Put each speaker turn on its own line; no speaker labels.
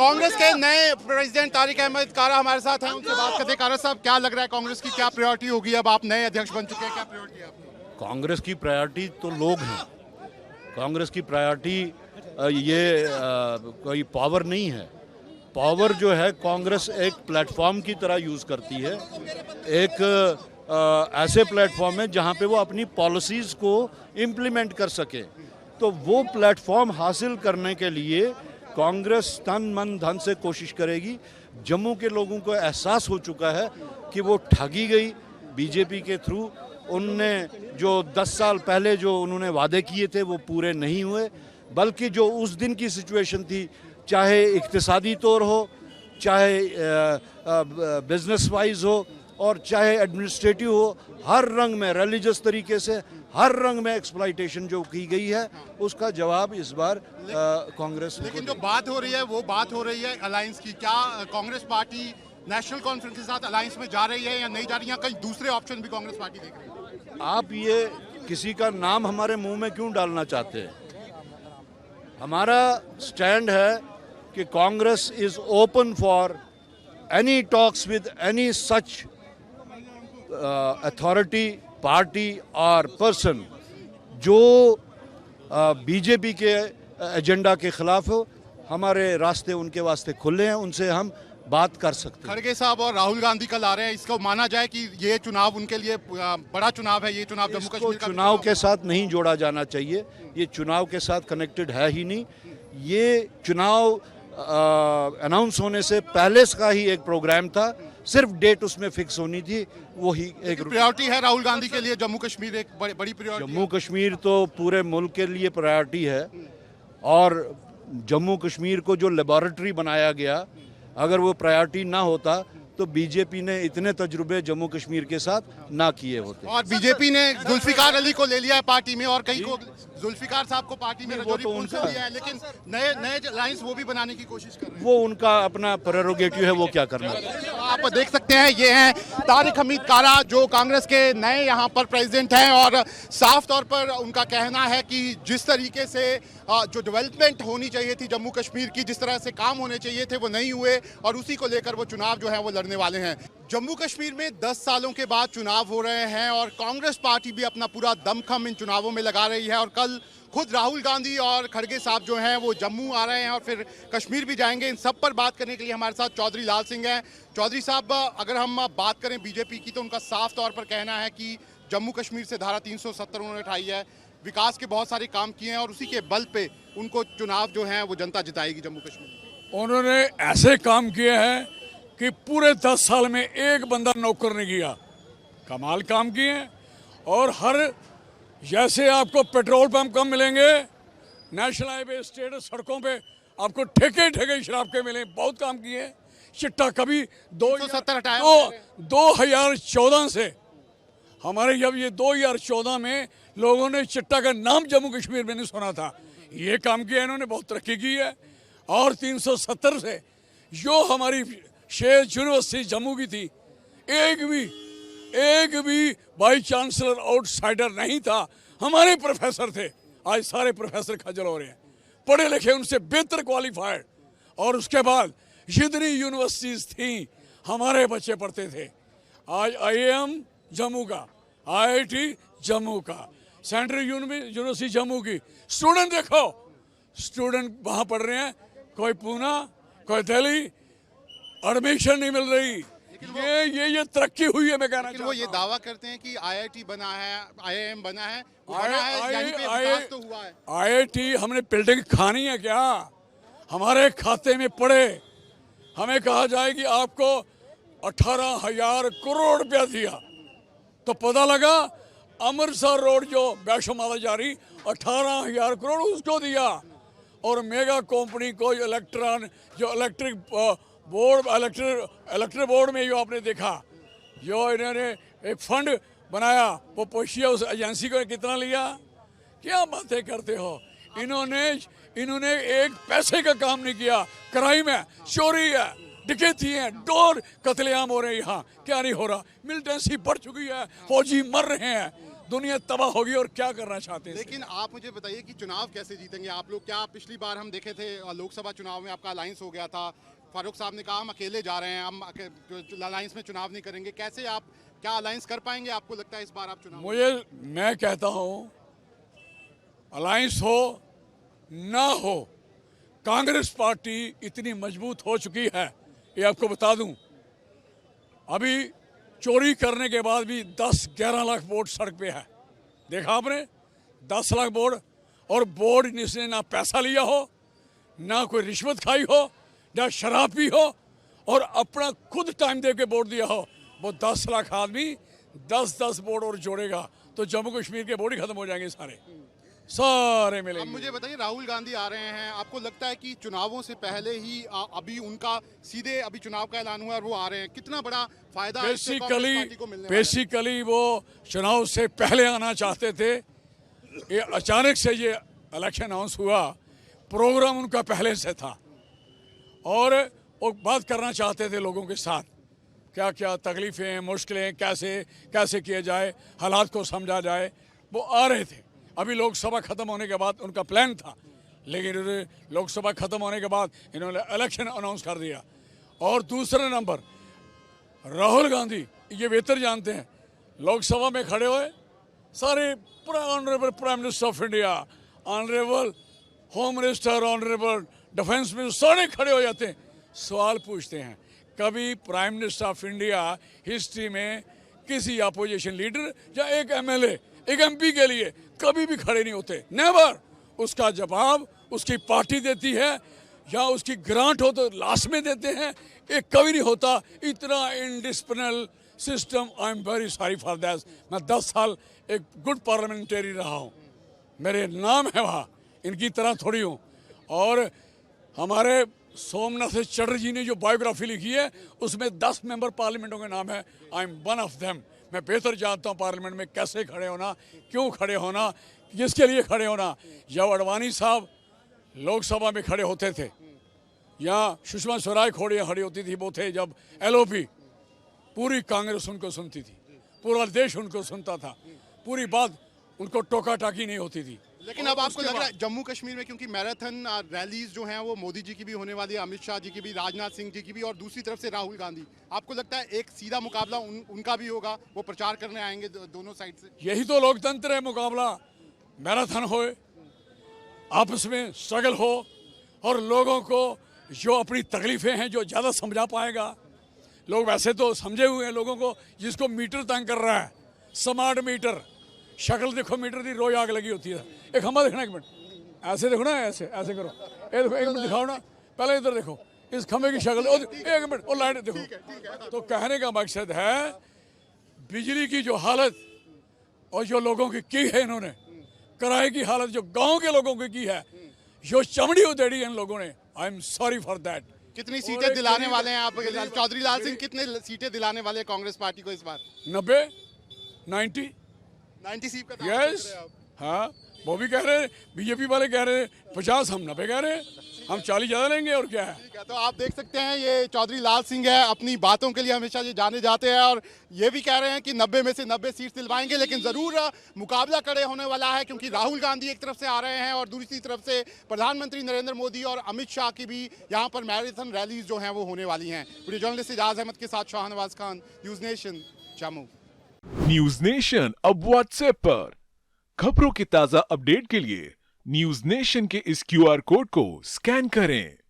कांग्रेस के नए प्रेसिडेंट तारिक अहमद कारा हमारे साथ हैं, उनसे बात करते हैं। कारा साहब, क्या लग रहा है कांग्रेस की क्या प्रायोरिटी होगी? अब आप नए अध्यक्ष बन चुके हैं, क्या प्रायोरिटी है आपकी?
कांग्रेस की प्रायोरिटी तो लोग हैं। कांग्रेस की प्रायोरिटी ये कोई पावर नहीं है। पावर जो है कांग्रेस एक प्लेटफॉर्म की तरह यूज़ करती है। एक ऐसे प्लेटफॉर्म है जहाँ पे वो अपनी पॉलिसीज़ को इम्प्लीमेंट कर सके। तो वो प्लेटफॉर्म हासिल करने के लिए कांग्रेस तन मन धन से कोशिश करेगी। जम्मू के लोगों को एहसास हो चुका है कि वो ठगी गई बीजेपी के थ्रू। उनने जो 10 साल पहले जो उन्होंने वादे किए थे वो पूरे नहीं हुए, बल्कि जो उस दिन की सिचुएशन थी, चाहे इक्तिसादी तौर हो, चाहे बिजनेस वाइज हो और चाहे एडमिनिस्ट्रेटिव हो, हर रंग में रिलीजियस तरीके से हर रंग में एक्सप्लॉइटेशन जो की गई है, उसका जवाब इस बार कांग्रेस।
लेकिन जो बात हो रही है वो बात हो रही है अलायंस की। क्या कांग्रेस पार्टी नेशनल कॉन्फ्रेंस के साथ अलायंस में जा रही है या नहीं जा रही है? कई दूसरे ऑप्शन भी कांग्रेस पार्टी देख रही है।
आप ये किसी का नाम हमारे मुंह में क्यों डालना चाहते हैं? हमारा स्टैंड है कि Congress is open for any talks with any such authority, party और पर्सन जो बीजेपी के एजेंडा के खिलाफ हो। हमारे रास्ते उनके वास्ते खुले हैं, उनसे हम बात कर सकते हैं।
खड़गे साहब और राहुल गांधी कल आ रहे हैं, इसको माना जाए कि ये चुनाव उनके लिए बड़ा चुनाव है? ये चुनाव जम्मू कश्मीर का
चुनाव के साथ नहीं जोड़ा जाना चाहिए। ये चुनाव के साथ कनेक्टेड है ही नहीं। ये चुनाव अनाउंस होने से पहले का ही एक प्रोग्राम था, सिर्फ डेट उसमें फिक्स होनी थी। वही एक
प्रायोरिटी है राहुल गांधी के लिए। जम्मू कश्मीर एक बड़ी प्रायोरिटी।
जम्मू कश्मीर तो पूरे मुल्क के लिए प्रायोरिटी है। और जम्मू कश्मीर को जो लेबोरेटरी बनाया गया, अगर वो प्रायोरिटी ना होता तो बीजेपी ने इतने तजुर्बे जम्मू कश्मीर के साथ ना किए होते।
और बीजेपी ने जुल्फिकार अली को ले लिया है पार्टी में, और कई को जुल्फिकार साहब को पार्टी में
वो तो उनका
लिया है, लेकिन नए लाइंस वो भी बनाने की कोशिश कर रहे हैं।
वो उनका अपना प्रेरोगेटिव है, वो क्या करना।
आप देख सकते हैं ये हैं तारिक हमीद कारा, जो कांग्रेस के नए यहाँ पर प्रेसिडेंट हैं। और साफ तौर पर उनका कहना है कि जिस तरीके से जो डेवलपमेंट होनी चाहिए थी जम्मू कश्मीर की, जिस तरह से काम होने चाहिए थे, वो नहीं हुए, और उसी को लेकर वो चुनाव जो है वो लड़ने वाले हैं। जम्मू कश्मीर में 10 सालों के बाद चुनाव हो रहे हैं और कांग्रेस पार्टी भी अपना पूरा दमखम इन चुनावों में लगा रही है। और कल खुद राहुल गांधी और खड़गे साहब जो हैं वो जम्मू आ रहे हैं और फिर कश्मीर भी जाएंगे। इन सब पर बात करने के लिए हमारे साथ चौधरी लाल सिंह हैं। चौधरी साहब, अगर हम बात करें बीजेपी की, तो उनका साफ तौर पर कहना है कि जम्मू कश्मीर से धारा 370 उन्होंने उठाई है, विकास के बहुत सारे काम किए हैं और उसी के बल पे उनको चुनाव जो है वो जनता जिताएगी जम्मू कश्मीर।
उन्होंने ऐसे काम किए हैं कि पूरे 10 साल में एक बंदा नौकर नहीं किया। कमाल काम किए हैं। और हर जैसे आपको पेट्रोल पंप कम मिलेंगे, नेशनल हाईवे, स्टेट सड़कों पे आपको ठेके शराब के मिले। बहुत काम किए हैं। चिट्टा कभी 2014 से हमारे, जब ये 2014 में लोगों ने चिट्टा का नाम जम्मू कश्मीर में नहीं सुना था, ये काम किया इन्होंने। बहुत तरक्की की है। और 370 से जो हमारी शेर यूनिवर्सिटी जम्मू की थी, एक भी वाइस चांसलर आउटसाइडर नहीं था। हमारे प्रोफेसर थे। आज सारे प्रोफेसर खजल हो रहे हैं, पढ़े लिखे, उनसे बेहतर क्वालिफाइड। और उसके बाद जितनी यूनिवर्सिटीज थी हमारे बच्चे पढ़ते थे। आज IIM जम्मू का, IIT जम्मू का, सेंट्रल यूनिवर्सिटी जम्मू की। स्टूडेंट देखो, स्टूडेंट वहाँ पढ़ रहे हैं, कोई पूना, कोई दिल्ली, एडमिशन नहीं मिल रही। ये तरक्की हुई है। मैं कहना चाहता हूं।
वो ये दावा करते हैं कि IIT बना है, IIM बना है, यानी कि विकास तो हुआ है।
IIT हमने बिल्डिंग खानी है क्या? हमारे खाते में पड़े, हमें कहा जाए कि आपको 18,000 करोड़ रुपया दिया, तो पता लगा अमृतसर रोड जो वैष्णो माता जा रही, 18,000 करोड़ उसको दिया। और मेगा कंपनी को इलेक्ट्रिक बोर्ड में जो आपने देखा, जो इन्होंने एक फंड बनाया, वो पूछिए उस एजेंसी को कितना लिया? क्या बातें करते हो? इन्होंने एक पैसे का काम नहीं किया। क्राइम है, चोरी है, डकैती है, डोर कत्लेआम हो रहे हैं। यहाँ क्या नहीं हो रहा? मिलिटेंसी बढ़ चुकी है, फौजी मर रहे हैं, दुनिया तबाह होगी और क्या करना चाहते हैं।
लेकिन आप मुझे बताइए कि चुनाव कैसे जीतेंगे आप लोग? क्या पिछली बार हम देखे थे लोकसभा चुनाव में आपका अलायंस हो गया था, फारूक साहब ने कहा हम अकेले जा रहे हैं, हम अलायंस में चुनाव नहीं करेंगे। कैसे आप क्या अलायंस कर पाएंगे? आपको लगता है इस बार आप चुनाव?
मैं कहता हूँ अलायंस हो ना हो, कांग्रेस पार्टी इतनी मजबूत हो चुकी है, ये आपको बता दूं। अभी चोरी करने के बाद भी 10-11 लाख वोट सड़क पे है, देखा आपने? 10 लाख वोट, और बोर्ड जिसने ना पैसा लिया हो, ना कोई रिश्वत खाई हो, ना शराब पी हो, और अपना खुद टाइम दे के वोट दिया हो, वो 10 लाख आदमी 10-10 वोट और जोड़ेगा तो जम्मू कश्मीर के वोट ही खत्म हो जाएंगे सारे मिलेंगे।
अब मुझे बताइए, राहुल गांधी आ रहे हैं, आपको लगता है कि चुनावों से पहले ही अभी उनका सीधे अभी चुनाव का ऐलान हुआ और वो आ रहे हैं, कितना बड़ा फायदा है इससे कांग्रेस पार्टी को मिलने वाला है?
बेसिकली वो चुनाव से पहले आना चाहते थे, ये अचानक से ये इलेक्शन अनाउंस हुआ, प्रोग्राम उनका पहले से था, और वो बात करना चाहते थे लोगों के साथ, क्या क्या तकलीफें मुश्किलें कैसे कैसे किए जाए, हालात को समझा जाए, वो आ रहे थे। अभी लोकसभा खत्म होने के बाद उनका प्लान था, लेकिन लोकसभा खत्म होने के बाद इन्होंने इलेक्शन अनाउंस कर दिया। और दूसरा नंबर, राहुल गांधी ये बेहतर जानते हैं, लोकसभा में खड़े हुए सारे honourable prime minister of India, honourable home minister, honourable defence minister, सारे खड़े हो जाते हैं, सवाल पूछते हैं। कभी prime minister of India history में किसी अपोजिशन लीडर या एक एमएलए, एक एमपी के लिए कभी भी खड़े नहीं होते, नेवर। उसका जवाब उसकी पार्टी देती है, या उसकी ग्रांट हो तो लास्ट में देते हैं, एक कभी नहीं होता। इतना indisciplinal system, I am very sorry for that. मैं 10 साल एक गुड पार्लियामेंटेरी रहा हूँ, मेरे नाम है वहाँ, इनकी तरह थोड़ी हूँ। और हमारे सोमनाथ चटर्जी ने जो बायोग्राफी लिखी है उसमें 10 मेंबर पार्लियामेंटों के नाम है, I am one of them. मैं बेहतर जानता हूँ पार्लियामेंट में कैसे खड़े होना, क्यों खड़े होना, किसके लिए खड़े होना। जब अडवाणी साहब लोकसभा में खड़े होते थे, या सुषमा स्वराज खड़ी होती थी, वो थे जब एलओपी, पूरी कांग्रेस उनको सुनती थी, पूरा देश उनको सुनता था, पूरी बात उनको टोका टाकी नहीं होती थी।
लेकिन अब आपको लग रहा है जम्मू कश्मीर में, क्योंकि मैराथन रैलीज जो हैं वो मोदी जी की भी होने वाली है, अमित शाह जी की भी, राजनाथ सिंह जी की भी, और दूसरी तरफ से राहुल गांधी, आपको लगता है एक सीधा मुकाबला उनका भी होगा, वो प्रचार करने आएंगे दोनों साइड से?
यही तो लोकतंत्र है, मुकाबला, मैराथन हो, आपस में स्ट्रगल हो, और लोगों को जो अपनी तकलीफें हैं जो ज़्यादा समझा पाएगा। लोग वैसे तो समझे हुए हैं, लोगों को जिसको मीटर तंग कर रहा है, स्मार्ट मीटर, शक्ल देखो मीटर की रोज आग लगी होती है। एक खंबा देखना, एक मिनट ऐसे देखो ना, ऐसे ऐसे करो, ये देखो, एक मिनट दिखाओ ना, पहले इधर देखो इस खंबे की शक्ल, एक मिनट वो लाइट देखो। तो कहने का मकसद है बिजली की जो हालत और जो लोगों की है इन्होंने, किराए की हालत जो गांव के लोगों की है, जो चमड़ी उधेड़ी है इन लोगों ने, I am sorry for that.
कितनी सीटें दिलाने वाले हैं आप? चौधरी लाल सिंह कितने सीटें दिलाने वाले हैं कांग्रेस पार्टी को इस बार?
90
सीट का?
यस, हाँ, वो भी कह रहे, बीजेपी वाले कह रहे 50, हम 90 कह रहे हैं, हम 40 ज़्यादा लेंगे, और क्या है।
ठीक है, तो आप देख सकते हैं ये चौधरी लाल सिंह है, अपनी बातों के लिए हमेशा ये जाने जाते हैं, और ये भी कह रहे हैं कि 90 में से 90 सीट दिलवाएंगे, लेकिन ज़रूर मुकाबला कड़े होने वाला है, क्योंकि राहुल गांधी एक तरफ से आ रहे हैं और दूसरी तरफ से प्रधानमंत्री नरेंद्र मोदी और अमित शाह की भी यहाँ पर मैराथन रैलीज जो हैं वो होने वाली हैं। वीडियो जर्नलिस्ट इजाज अहमद के साथ Shahnawaz Khan, news nation, Jammu.
News nation अब व्हाट्सएप पर खबरों के ताजा अपडेट के लिए न्यूज नेशन के इस QR कोड को स्कैन करें।